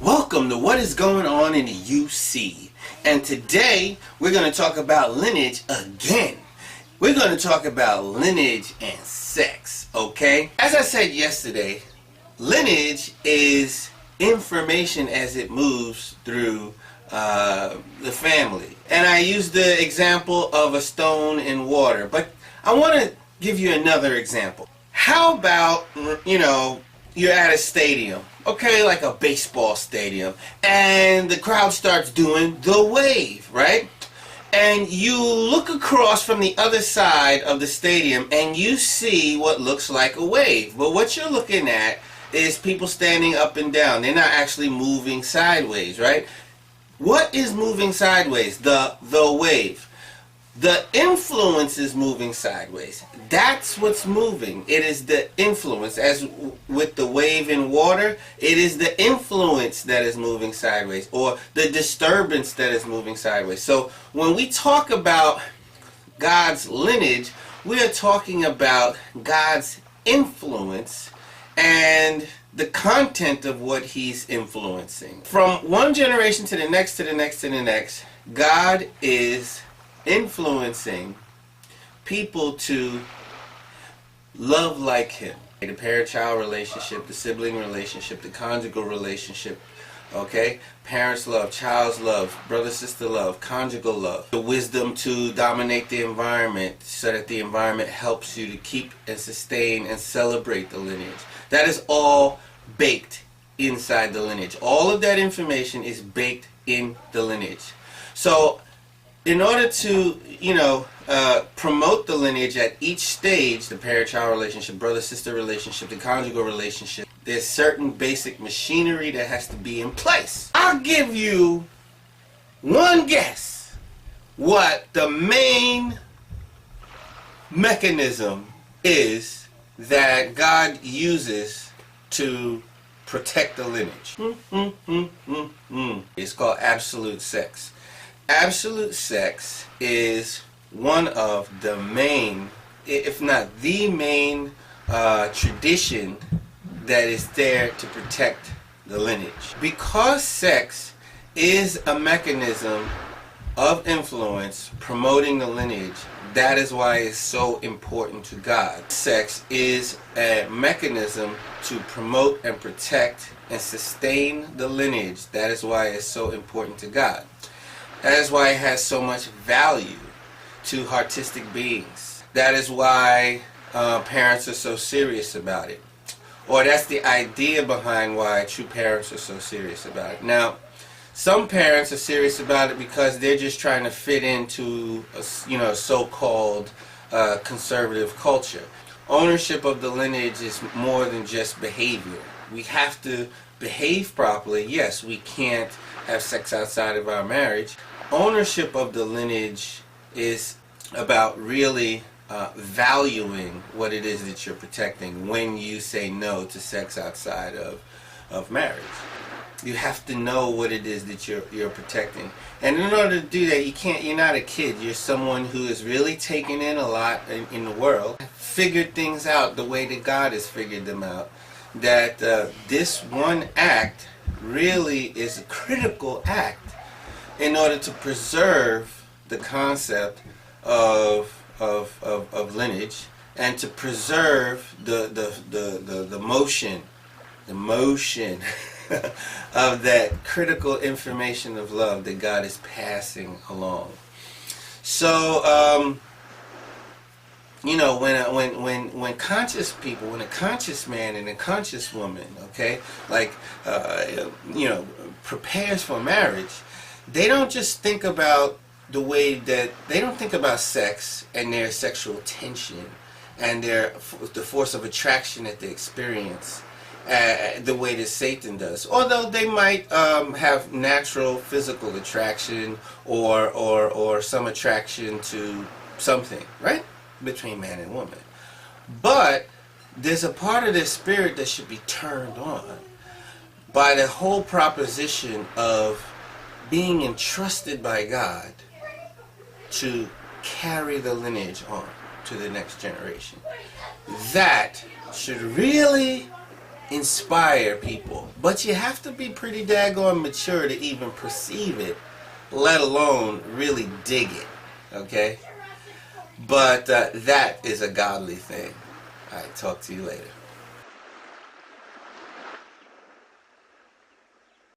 Welcome to What is Going On in the UC. And today we're going to talk about lineage again. We're going to talk about lineage and sex, okay? As I said yesterday, lineage is information as it moves through the family. And I used the example of a stone in water, but I want to give you another example. How about, you're at a stadium, okay, like a baseball stadium, and the crowd starts doing the wave, right? And you look across from the other side of the stadium and you see what looks like a wave. But what you're looking at is people standing up and down. They're not actually moving sideways, right? What is moving sideways? The wave. The influence is moving sideways. That's what's moving. It is the influence. As with the wave in water, it is the influence that is moving sideways, or the disturbance that is moving sideways. So when we talk about God's lineage, we are talking about God's influence and the content of what He's influencing. From one generation to the next, to the next, to the next, God is influencing people to love like Him. The parent-child relationship, the sibling relationship, the conjugal relationship, okay? Parents love, child's love, brother-sister love, conjugal love. The wisdom to dominate the environment so that the environment helps you to keep and sustain and celebrate the lineage. That is all baked inside the lineage. All of that information is baked in the lineage. So in order to, promote the lineage at each stage, the parent-child relationship, brother-sister relationship, the conjugal relationship, there's certain basic machinery that has to be in place. I'll give you one guess what the main mechanism is that God uses to protect the lineage. It's called absolute sex. Absolute sex is one of the main, if not the main, tradition that is there to protect the lineage. Because sex is a mechanism of influence promoting the lineage, that is why it's so important to God. Sex is a mechanism to promote and protect and sustain the lineage. That is why it's so important to God. That is why it has so much value to artistic beings. That is why parents are so serious about it. Or that's the idea behind why true parents are so serious about it. Now, some parents are serious about it because they're just trying to fit into a so-called conservative culture. Ownership of the lineage is more than just behavior. We have to behave properly. Yes, we can't have sex outside of our marriage. Ownership of the lineage is about really valuing what it is that you're protecting when you say no to sex outside of marriage. You have to know what it is that you're protecting. And in order to do that, you're not a kid. You're someone who is really taking in a lot in the world, figured things out the way that God has figured them out. That this one act really is a critical act in order to preserve the concept of lineage and to preserve the motion of that critical information of love that God is passing along. So when conscious people, when a conscious man and a conscious woman, okay, prepares for marriage, they don't just think about the way that they don't think about sex and their sexual tension and the force of attraction that they experience the way that Satan does. Although they might have natural physical attraction or some attraction to something, right, between man and woman. But there's a part of their spirit that should be turned on by the whole proposition of being entrusted by God to carry the lineage on to the next generation. That should really inspire people. But you have to be pretty daggone mature to even perceive it, let alone really dig it. Okay? But that is a godly thing. Alright, talk to you later.